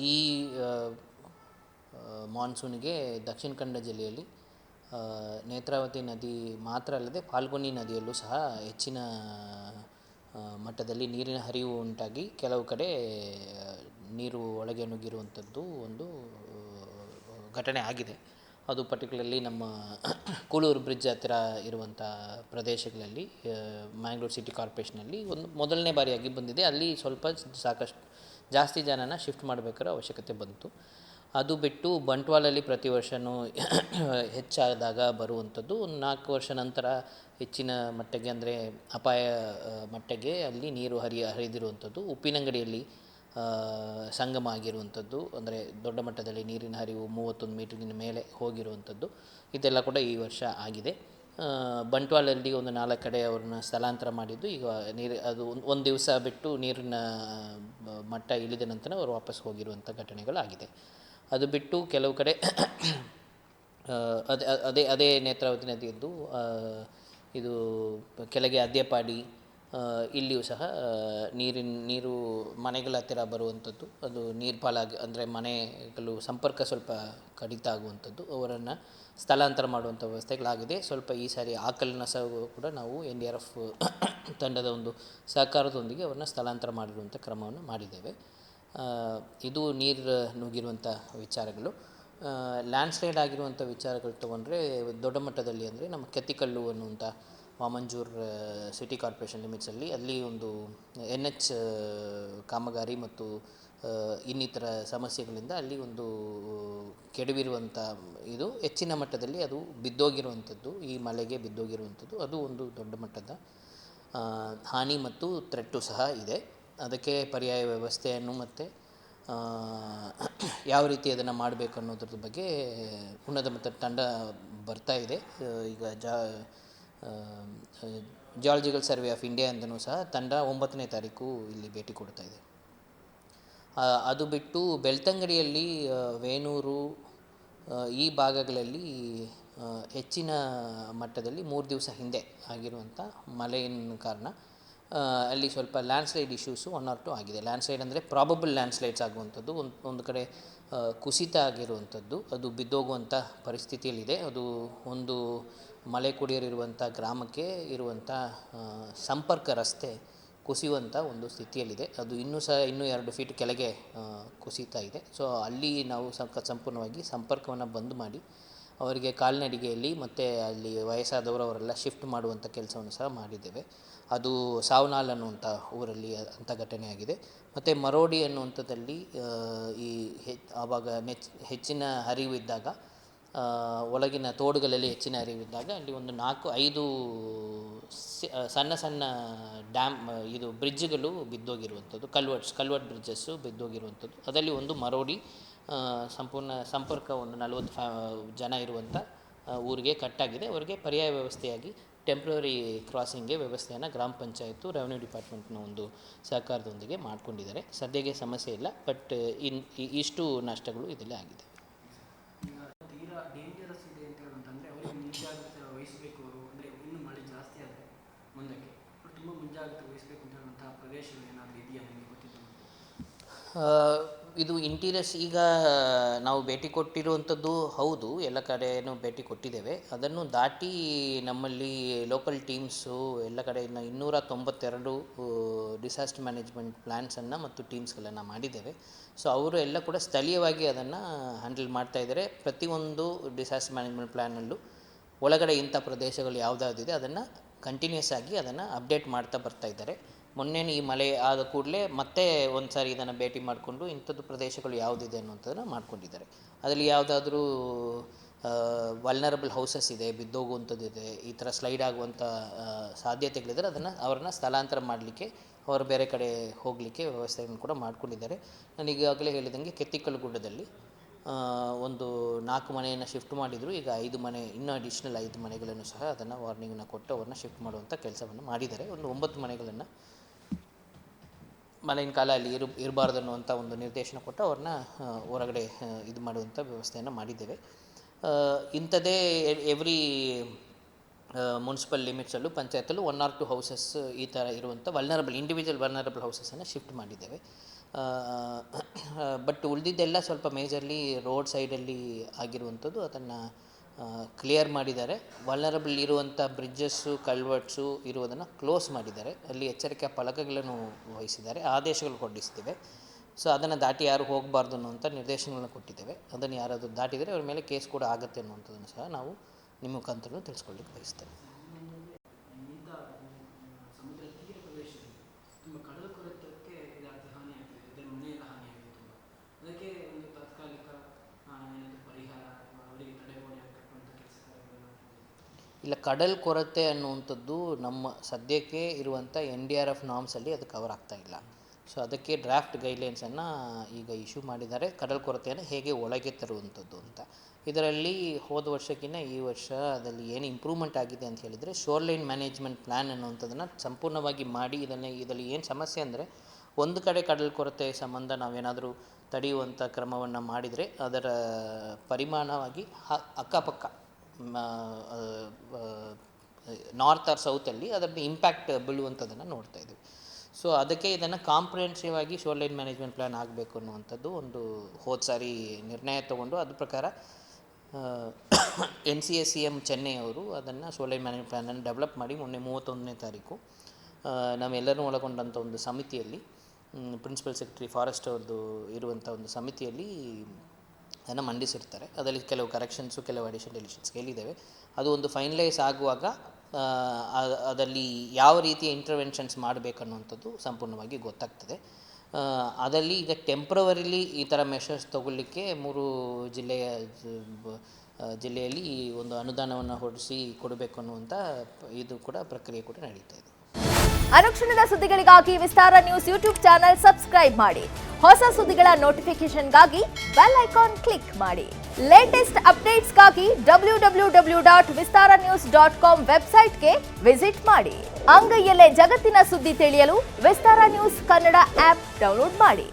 ಈ ಮಾನ್ಸೂನ್ಗೆ ದಕ್ಷಿಣ ಕನ್ನಡ ಜಿಲ್ಲೆಯಲ್ಲಿ ನೇತ್ರಾವತಿ ನದಿ ಮಾತ್ರ ಅಲ್ಲದೆ ಫಾಲ್ಗುನಿ ನದಿಯಲ್ಲೂ ಸಹ ಹೆಚ್ಚಿನ ಮಟ್ಟದಲ್ಲಿ ನೀರಿನ ಹರಿವು ಉಂಟಾಗಿ ಕೆಲವು ಕಡೆ ನೀರು ಒಳಗೆ ನುಗ್ಗಿರುವಂಥದ್ದು ಒಂದು ಘಟನೆ ಆಗಿದೆ. ಅದು ಪರ್ಟಿಕ್ಯುಲರ್ಲಿ ನಮ್ಮ ಕೂಳೂರು ಬ್ರಿಡ್ಜ್ ಹತ್ತಿರ ಇರುವಂಥ ಪ್ರದೇಶಗಳಲ್ಲಿ ಮ್ಯಾಂಗ್ಳೂರು ಸಿಟಿ ಕಾರ್ಪೊರೇಷನಲ್ಲಿ ಒಂದು ಮೊದಲನೇ ಬಾರಿಯಾಗಿ ಬಂದಿದೆ. ಅಲ್ಲಿ ಸ್ವಲ್ಪ ಸಾಕಷ್ಟು ಜಾಸ್ತಿ ಜನನ ಶಿಫ್ಟ್ ಮಾಡಬೇಕಾದ್ರೆ ಅವಶ್ಯಕತೆ ಬಂತು. ಅದು ಬಿಟ್ಟು ಬಂಟ್ವಾಳಲ್ಲಿ ಪ್ರತಿ ವರ್ಷವೂ ಹೆಚ್ಚಾದಾಗ ಬರುವಂಥದ್ದು ಒಂದು 4 ವರ್ಷ ನಂತರ ಹೆಚ್ಚಿನ ಮಟ್ಟಿಗೆ ಅಂದರೆ ಅಪಾಯ ಮಟ್ಟಿಗೆ ಅಲ್ಲಿ ನೀರು ಹರಿದಿರುವಂಥದ್ದು. ಉಪ್ಪಿನಂಗಡಿಯಲ್ಲಿ ಸಂಗಮ ಆಗಿರುವಂಥದ್ದು, ಅಂದರೆ ದೊಡ್ಡ ಮಟ್ಟದಲ್ಲಿ ನೀರಿನ ಹರಿವು 31 ಮೀಟರ್ಗಿಂತ ಮೇಲೆ ಹೋಗಿರುವಂಥದ್ದು, ಇದೆಲ್ಲ ಕೂಡ ಈ ವರ್ಷ ಆಗಿದೆ. ಬಂಟ್ವಾಳಲ್ಲಿ ಒಂದು 4 ಕಡೆ ಅವ್ರನ್ನ ಸ್ಥಳಾಂತರ ಮಾಡಿದ್ದು. ಈಗ ಅದು ಒಂದು ದಿವಸ ಬಿಟ್ಟು ನೀರಿನ ಮಟ್ಟ ಇಳಿದ ನಂತರ ಅವರು ವಾಪಸ್ ಹೋಗಿರುವಂಥ ಘಟನೆಗಳಾಗಿದೆ. ಅದು ಬಿಟ್ಟು ಕೆಲವು ಕಡೆ ಅದೇ ನೇತ್ರಾವತಿ ನದಿಯದ್ದು ಇದು ಕೆಳಗೆ ಅದ್ಯಪಾಡಿ ಇಲ್ಲಿಯೂ ಸಹ ನೀರು ಮನೆಗಳ ಹತ್ತಿರ ಬರುವಂಥದ್ದು, ಅದು ನೀರು ಪಾಲಾಗಿ ಅಂದರೆ ಮನೆಗಳು ಸಂಪರ್ಕ ಸ್ವಲ್ಪ ಕಡಿತ ಆಗುವಂಥದ್ದು, ಅವರನ್ನು ಸ್ಥಳಾಂತರ ಮಾಡುವಂಥ ವ್ಯವಸ್ಥೆಗಳಾಗಿದೆ. ಸ್ವಲ್ಪ ಈ ಸಾರಿ ಆಕಲಿನ ಸಹ ಕೂಡ ನಾವು NDRF ತಂಡದ ಒಂದು ಸಹಕಾರದೊಂದಿಗೆ ಅವ್ರನ್ನ ಸ್ಥಳಾಂತರ ಮಾಡಿರುವಂಥ ಕ್ರಮವನ್ನು ಮಾಡಿದ್ದೇವೆ. ಇದು ನೀರು ನುಗ್ಗಿರುವಂಥ ವಿಚಾರಗಳು. ಲ್ಯಾಂಡ್ಸ್ಲೈಡ್ ಆಗಿರುವಂಥ ವಿಚಾರಗಳು ತೊಗೊಂಡ್ರೆ ದೊಡ್ಡ ಮಟ್ಟದಲ್ಲಿ ಅಂದರೆ ನಮ್ಮ ಕೆತ್ತಿಕಲ್ಲು ಅನ್ನುವಂಥ ವಾಮಂಜೂರ್ ಸಿಟಿ ಕಾರ್ಪೊರೇಷನ್ ಲಿಮಿಟ್ಸಲ್ಲಿ ಅಲ್ಲಿ ಒಂದು NH ಕಾಮಗಾರಿ ಮತ್ತು ಇನ್ನಿತರ ಸಮಸ್ಯೆಗಳಿಂದ ಅಲ್ಲಿ ಒಂದು ಕೆಡವಿರುವಂಥ ಇದು ಹೆಚ್ಚಿನ ಮಟ್ಟದಲ್ಲಿ ಅದು ಬಿದ್ದೋಗಿರುವಂಥದ್ದು, ಈ ಮಳೆಗೆ ಬಿದ್ದೋಗಿರುವಂಥದ್ದು, ಅದು ಒಂದು ದೊಡ್ಡ ಮಟ್ಟದ ಹಾನಿ ಮತ್ತು ಥ್ರೆಟ್ಟು ಸಹ ಇದೆ. ಅದಕ್ಕೆ ಪರ್ಯಾಯ ವ್ಯವಸ್ಥೆಯನ್ನು ಮತ್ತು ಯಾವ ರೀತಿ ಅದನ್ನು ಮಾಡಬೇಕು ಅನ್ನೋದ್ರ ಬಗ್ಗೆ ಉನ್ನತ ಮಟ್ಟದ ತಂಡ ಬರ್ತಾ ಇದೆ. ಈಗ ಜಿಯಾಲಜಿಕಲ್ ಸರ್ವೆ ಆಫ್ ಇಂಡಿಯಾ ಅಂತಲೂ ಸಹ ತಂಡ 9ನೇ ತಾರೀಕು ಇಲ್ಲಿ ಭೇಟಿ ಕೊಡ್ತಾ ಇದೆ. ಅದು ಬಿಟ್ಟು ಬೆಳ್ತಂಗಡಿಯಲ್ಲಿ ವೇಣೂರು ಈ ಭಾಗಗಳಲ್ಲಿ ಹೆಚ್ಚಿನ ಮಟ್ಟದಲ್ಲಿ 3 ದಿವಸ ಹಿಂದೆ ಆಗಿರುವಂಥ ಮಳೆಯ ಕಾರಣ ಅಲ್ಲಿ ಸ್ವಲ್ಪ ಲ್ಯಾಂಡ್ಸ್ಲೈಡ್ ಇಶ್ಯೂಸು 1 or 2 ಆಗಿದೆ. ಲ್ಯಾಂಡ್ಸ್ಲೈಡ್ ಅಂದರೆ ಪ್ರಾಬಬಲ್ ಲ್ಯಾಂಡ್ಸ್ಲೈಡ್ಸ್ ಆಗುವಂಥದ್ದು, ಒಂದು ಕಡೆ ಕುಸಿತ ಆಗಿರುವಂಥದ್ದು, ಅದು ಬಿದ್ದೋಗುವಂಥ ಪರಿಸ್ಥಿತಿಯಲ್ಲಿದೆ. ಅದು ಒಂದು ಮಲೆ ಕುಡಿಯರಿರುವಂಥ ಗ್ರಾಮಕ್ಕೆ ಇರುವಂಥ ಸಂಪರ್ಕ ರಸ್ತೆ ಕುಸಿಯುವಂಥ ಒಂದು ಸ್ಥಿತಿಯಲ್ಲಿದೆ. ಅದು ಇನ್ನೂ 2 ಫೀಟ್ ಕೆಳಗೆ ಕುಸಿತಾ ಇದೆ. ಸೊ ಅಲ್ಲಿ ನಾವು ಸಂಪೂರ್ಣವಾಗಿ ಸಂಪರ್ಕವನ್ನು ಬಂದ್ ಮಾಡಿ ಅವರಿಗೆ ಕಾಲ್ನಡಿಗೆಯಲ್ಲಿ ಮತ್ತು ಅಲ್ಲಿ ವಯಸ್ಸಾದವರು ಅವರೆಲ್ಲ ಶಿಫ್ಟ್ ಮಾಡುವಂಥ ಕೆಲಸವನ್ನು ಸಹ ಮಾಡಿದ್ದೇವೆ. ಅದು ಸಾವನಾಲ್ ಅನ್ನುವಂಥ ಊರಲ್ಲಿ ಅಂಥ ಘಟನೆ ಆಗಿದೆ. ಮತ್ತು ಮರೋಡಿ ಅನ್ನುವಂಥದ್ದಲ್ಲಿ ಆವಾಗ ಹೆಚ್ಚಿನ ಹರಿವಿದ್ದಾಗ, ಒಳಗಿನ ತೋಡುಗಳಲ್ಲಿ ಹೆಚ್ಚಿನ ಹರಿವಿದ್ದಾಗ ಅಲ್ಲಿ ಒಂದು 4-5 ಸಣ್ಣ ಡ್ಯಾಮ್ ಇದು ಬ್ರಿಡ್ಜ್ಗಳು ಬಿದ್ದೋಗಿರುವಂಥದ್ದು, ಕಲ್ವರ್ಟ್ ಬ್ರಿಡ್ಜಸ್ಸು ಬಿದ್ದೋಗಿರುವಂಥದ್ದು. ಅದರಲ್ಲಿ ಒಂದು ಮರೋಡಿ ಸಂಪೂರ್ಣ ಸಂಪರ್ಕ ಒಂದು 40 ಜನ ಇರುವಂಥ ಊರಿಗೆ ಕಟ್ಟಾಗಿದೆ. ಅವರಿಗೆ ಪರ್ಯಾಯ ವ್ಯವಸ್ಥೆಯಾಗಿ ಟೆಂಪ್ರರಿ ಕ್ರಾಸಿಂಗ್ಗೆ ವ್ಯವಸ್ಥೆಯನ್ನು ಗ್ರಾಮ ಪಂಚಾಯತ್ತು ರೆವೆನ್ಯೂ ಡಿಪಾರ್ಟ್ಮೆಂಟ್ನ ಒಂದು ಸಹಕಾರದೊಂದಿಗೆ ಮಾಡ್ಕೊಂಡಿದ್ದಾರೆ. ಸದ್ಯಕ್ಕೆ ಸಮಸ್ಯೆ ಇಲ್ಲ, ಬಟ್ ಇಷ್ಟು ನಷ್ಟಗಳು ಇದರಲ್ಲಿ ಆಗಿದೆ. ತೀರಾ ಡೇಂಜರಸ್ ಇದೆ ಅಂತ ಹೇಳುವಂತಂದರೆ ಅವರಿಗೆ ಮುಂಜಾಗ್ರತೆ ವಹಿಸಬೇಕು. ಅಂದರೆ ಇನ್ನೂ ಮಳೆ ಜಾಸ್ತಿ ಆದರೆ ಮುಂದಕ್ಕೆ ತುಂಬ ಮುಂಜಾಗ್ರತೆ ವಹಿಸಬೇಕು ಅಂತ ಹೇಳುವಂಥ ಪ್ರದೇಶಗಳು ಏನಾದರೂ ಇದೆಯಾ ನಿಮಗೆ ಗೊತ್ತಿದ್ದು? ಇದು ಇಂಟೀರಿಯರ್ಸ್ ಈಗ ನಾವು ಭೇಟಿ ಕೊಟ್ಟಿರುವಂಥದ್ದು ಹೌದು, ಎಲ್ಲ ಕಡೆಯೂ ಭೇಟಿ ಕೊಟ್ಟಿದ್ದೇವೆ. ಅದನ್ನು ದಾಟಿ ನಮ್ಮಲ್ಲಿ ಲೋಕಲ್ ಟೀಮ್ಸು ಎಲ್ಲ ಕಡೆಯಿಂದ 292 ಡಿಸಾಸ್ಟರ್ ಮ್ಯಾನೇಜ್ಮೆಂಟ್ ಪ್ಲ್ಯಾನ್ಸನ್ನು ಮತ್ತು ಟೀಮ್ಸ್ಗಳನ್ನು ಮಾಡಿದ್ದೇವೆ. ಸೊ ಅವರು ಎಲ್ಲ ಕೂಡ ಸ್ಥಳೀಯವಾಗಿ ಅದನ್ನು ಹ್ಯಾಂಡಲ್ ಮಾಡ್ತಾಯಿದ್ದಾರೆ. ಪ್ರತಿಯೊಂದು ಡಿಸಾಸ್ಟರ್ ಮ್ಯಾನೇಜ್ಮೆಂಟ್ ಪ್ಲ್ಯಾನಲ್ಲೂ ಒಳಗಡೆ ಇಂಥ ಪ್ರದೇಶಗಳು ಯಾವುದಾದಿದೆ ಅದನ್ನು ಕಂಟಿನ್ಯೂಸ್ ಆಗಿ ಅದನ್ನು ಅಪ್ಡೇಟ್ ಮಾಡ್ತಾ ಬರ್ತಾಯಿದ್ದಾರೆ. ಮೊನ್ನೆ ಈ ಮಳೆ ಆದ ಕೂಡಲೇ ಮತ್ತೆ ಒಂದು ಸಾರಿ ಇದನ್ನು ಭೇಟಿ ಮಾಡಿಕೊಂಡು ಇಂಥದ್ದು ಪ್ರದೇಶಗಳು ಯಾವುದಿದೆ ಅನ್ನುವಂಥದ್ದನ್ನು ಮಾಡ್ಕೊಂಡಿದ್ದಾರೆ. ಅದರಲ್ಲಿ ಯಾವುದಾದ್ರೂ ವಲ್ನರಬಲ್ ಹೌಸಸ್ ಇದೆ, ಬಿದ್ದೋಗುವಂಥದ್ದಿದೆ, ಈ ಥರ ಸ್ಲೈಡ್ ಆಗುವಂಥ ಸಾಧ್ಯತೆಗಳಿದ್ದರೆ ಅವ್ರನ್ನ ಸ್ಥಳಾಂತರ ಮಾಡಲಿಕ್ಕೆ, ಅವರು ಬೇರೆ ಕಡೆ ಹೋಗಲಿಕ್ಕೆ ವ್ಯವಸ್ಥೆಯನ್ನು ಕೂಡ ಮಾಡ್ಕೊಂಡಿದ್ದಾರೆ. ನಾನು ಈಗಾಗಲೇ ಹೇಳಿದಂಗೆ ಕೆತ್ತಿಕಲ್ಲು ಗುಡ್ಡದಲ್ಲಿ ಒಂದು 4 ಮನೆಯನ್ನು ಶಿಫ್ಟ್ ಮಾಡಿದರು. ಈಗ 5 ಮನೆ, ಇನ್ನೂ ಅಡಿಷ್ನಲ್ 5 ಮನೆಗಳನ್ನು ಸಹ ಅದನ್ನು ವಾರ್ನಿಂಗನ್ನು ಕೊಟ್ಟು ಅವ್ರನ್ನ ಶಿಫ್ಟ್ ಮಾಡುವಂಥ ಕೆಲಸವನ್ನು ಮಾಡಿದ್ದಾರೆ. ಒಂದು 9 ಮನೆಗಳನ್ನು ಮಳೆಯ ಕಾಲ ಅಲ್ಲಿ ಇರಬಾರ್ದು ಅನ್ನುವಂಥ ಒಂದು ನಿರ್ದೇಶನ ಕೊಟ್ಟು ಅವ್ರನ್ನ ಹೊರಗಡೆ ಇದು ಮಾಡುವಂಥ ವ್ಯವಸ್ಥೆಯನ್ನು ಮಾಡಿದ್ದೇವೆ. ಇಂಥದ್ದೇ ಎವ್ರಿ ಮುನ್ಸಿಪಲ್ ಲಿಮಿಟ್ಸಲ್ಲೂ ಪಂಚಾಯತಲ್ಲೂ 1 or 2 ಹೌಸಸ್ ಈ ಥರ ಇರುವಂಥ ಇಂಡಿವಿಜುವಲ್ ವಲ್ನರಬಲ್ ಹೌಸಸನ್ನು ಶಿಫ್ಟ್ ಮಾಡಿದ್ದೇವೆ. ಬಟ್ ಉಳಿದಿದ್ದೆಲ್ಲ ಸ್ವಲ್ಪ ಮೇಜರ್ಲಿ ರೋಡ್ ಸೈಡಲ್ಲಿ ಆಗಿರುವಂಥದ್ದು, ಅದನ್ನು ಕ್ಲಿಯರ್ ಮಾಡಿದ್ದಾರೆ. ವಲ್ನರಬಲ್ ಇರುವಂಥ ಬ್ರಿಡ್ಜಸ್ಸು ಕಲ್ವರ್ಟ್ಸು ಇರುವುದನ್ನು ಕ್ಲೋಸ್ ಮಾಡಿದ್ದಾರೆ. ಅಲ್ಲಿ ಎಚ್ಚರಿಕೆಯ ಫಲಕಗಳನ್ನು ವಹಿಸಿದ್ದಾರೆ, ಆದೇಶಗಳು ಹೊರಡಿಸಿದ್ದೇವೆ. ಸೊ ಅದನ್ನು ದಾಟಿ ಯಾರು ಹೋಗಬಾರ್ದು ಅನ್ನುವಂಥ ನಿರ್ದೇಶನಗಳನ್ನು ಕೊಟ್ಟಿದ್ದೇವೆ. ಅದನ್ನು ಯಾರಾದರೂ ದಾಟಿದರೆ ಅವ್ರ ಮೇಲೆ ಕೇಸ್ ಕೂಡ ಆಗುತ್ತೆ ಅನ್ನುವಂಥದ್ದನ್ನು ಸಹ ನಾವು ನಿಮ್ಮ ಮುಖಾಂತರ ತಿಳಿಸ್ಕೊಳ್ಳಿಕ್ಕೆ ಬಯಸ್ತೇವೆ. ಇಂಥ ಸಮುದ್ರ ತೀರ ಪ್ರದೇಶದಲ್ಲಿ ತುಂಬ ಕಡಲ ಕೊರೆತಕ್ಕೆ ಇದಾಗ್ತದೆ, ಹಾನಿ ಆಗ್ತದೆ, ಇದರ ಮನೆಯೆಲ್ಲ ಹಾನಿ ಆಗಿದೆ ತುಂಬ. ಅದಕ್ಕೆ ಒಂದು ತಾತ್ಕಾಲಿಕ ಏನಾದರೂ ಪರಿಹಾರ ಅಥವಾ ಅವರಿಗೆ ತಡೆಗೋಡೆ ಹಾಕುವಂಥ ಕೆಲಸ ಕಾರ್ಯಗಳನ್ನು ಇಲ್ಲ, ಕಡಲ್ ಕೊರತೆ ಅನ್ನುವಂಥದ್ದು ನಮ್ಮ ಸದ್ಯಕ್ಕೆ ಇರುವಂಥ NDRF ನಾರ್ಮ್ಸಲ್ಲಿ ಅದು ಕವರ್ ಆಗ್ತಾ ಇಲ್ಲ. ಸೊ ಅದಕ್ಕೆ ಡ್ರಾಫ್ಟ್ ಗೈಡ್ಲೈನ್ಸನ್ನು ಈಗ ಇಶ್ಯೂ ಮಾಡಿದ್ದಾರೆ, ಕಡಲ್ ಕೊರತೆಯನ್ನು ಹೇಗೆ ಒಳಗೆ ತರುವಂಥದ್ದು ಅಂತ. ಇದರಲ್ಲಿ ಹೋದ ವರ್ಷಕ್ಕಿಂತ ಈ ವರ್ಷ ಅದರಲ್ಲಿ ಏನು ಇಂಪ್ರೂವ್ಮೆಂಟ್ ಆಗಿದೆ ಅಂತ ಹೇಳಿದರೆ, ಶೋರ್ಲೈನ್ ಮ್ಯಾನೇಜ್ಮೆಂಟ್ ಪ್ಲ್ಯಾನ್ ಅನ್ನುವಂಥದ್ದನ್ನು ಸಂಪೂರ್ಣವಾಗಿ ಮಾಡಿ ಇದರಲ್ಲಿ ಏನು ಸಮಸ್ಯೆ ಅಂದರೆ, ಒಂದು ಕಡೆ ಕಡಲ್ ಕೊರತೆ ಸಂಬಂಧ ನಾವೇನಾದರೂ ತಡೆಯುವಂಥ ಕ್ರಮವನ್ನು ಮಾಡಿದರೆ ಅದರ ಪರಿಮಾಣವಾಗಿ ಅಕ್ಕಪಕ್ಕ ನಾರ್ತ್ ಆರ್ ಸೌತಲ್ಲಿ ಅದರಲ್ಲಿ ಇಂಪ್ಯಾಕ್ಟ್ ಬೀಳುವಂಥದ್ದನ್ನು ನೋಡ್ತಾ ಇದ್ದೀವಿ. ಸೊ ಅದಕ್ಕೆ ಇದನ್ನು ಕಾಂಪ್ರಿಹೆನ್ಸಿವ್ ಆಗಿ ಶೋರ್ಲೈನ್ ಮ್ಯಾನೇಜ್ಮೆಂಟ್ ಪ್ಲ್ಯಾನ್ ಆಗಬೇಕು ಅನ್ನುವಂಥದ್ದು ಒಂದು ಹೋದ ಸಾರಿ ನಿರ್ಣಯ ತಗೊಂಡು, ಅದ್ರ ಪ್ರಕಾರ NCA-CM ಚೆನ್ನೈ ಅವರು ಅದನ್ನು ಶೋರ್ಲೈನ್ ಮ್ಯಾನೇಜ್ಮೆಂಟ್ ಪ್ಲ್ಯಾನನ್ನು ಡೆವಲಪ್ ಮಾಡಿ ಮೊನ್ನೆ 31ನೇ ತಾರೀಕು ನಾವೆಲ್ಲರೂ ಒಳಗೊಂಡಂಥ ಒಂದು ಸಮಿತಿಯಲ್ಲಿ, ಪ್ರಿನ್ಸಿಪಲ್ ಸೆಕ್ರೆಟರಿ ಫಾರೆಸ್ಟ್ ಅವ್ರದ್ದು ಇರುವಂಥ ಒಂದು ಸಮಿತಿಯಲ್ಲಿ ಅದನ್ನು ಮಂಡಿಸಿರ್ತಾರೆ. ಅದರಲ್ಲಿ ಕೆಲವು ಕರೆಕ್ಷನ್ಸು, ಕೆಲವು ಅಡಿಷನ್ ಡೆಲಿಷನ್ಸ್ ಹೇಳಿದ್ದೇವೆ. ಅದು ಒಂದು ಫೈನಲೈಸ್ ಆಗುವಾಗ ಅದರಲ್ಲಿ ಯಾವ ರೀತಿಯ ಇಂಟರ್ವೆನ್ಷನ್ಸ್ ಮಾಡಬೇಕನ್ನುವಂಥದ್ದು ಸಂಪೂರ್ಣವಾಗಿ ಗೊತ್ತಾಗ್ತದೆ. ಅದರಲ್ಲಿ ಈಗ ಟೆಂಪ್ರವರಿಲಿ ಈ ಥರ ಮೆಷರ್ಸ್ ತಗೊಳ್ಳಿಕ್ಕೆ 3 ಜಿಲ್ಲೆಯಲ್ಲಿ ಒಂದು ಅನುದಾನವನ್ನು ಹೊರಡಿಸಿ ಕೊಡಬೇಕು ಅನ್ನುವಂಥ ಇದು ಕೂಡ ಪ್ರಕ್ರಿಯೆ ಕೂಡ ನಡೀತಾ ಇದೆ. ಅನುಕ್ಷಣದ ಸುದ್ದಿಗಳಿಗಾಗಿ ವಿಸ್ತಾರ ನ್ಯೂಸ್ ಯೂಟ್ಯೂಬ್ ಚಾನೆಲ್ ಸಬ್ಸ್ಕ್ರೈಬ್ ಮಾಡಿ. ಹೊಸ ಸುದ್ದಿಗಳ ನೋಟಿಫಿಕೇಶನ್ಗಾಗಿ ಬೆಲ್ ಐಕಾನ್ ಕ್ಲಿಕ್ ಮಾಡಿ. ಲೇಟೆಸ್ಟ್ ಅಪ್ಡೇಟ್ಸ್ಗಾಗಿ www.vistaranews.com ವೆಬ್ಸೈಟ್ಗೆ ವಿಸಿಟ್ ಮಾಡಿ. ಅಂಗೈಯಲ್ಲೇ ಜಗತ್ತಿನ ಸುದ್ದಿ ತಿಳಿಯಲು ವಿಸ್ತಾರ ನ್ಯೂಸ್ ಕನ್ನಡ ಆಪ್ ಡೌನ್ಲೋಡ್ ಮಾಡಿ.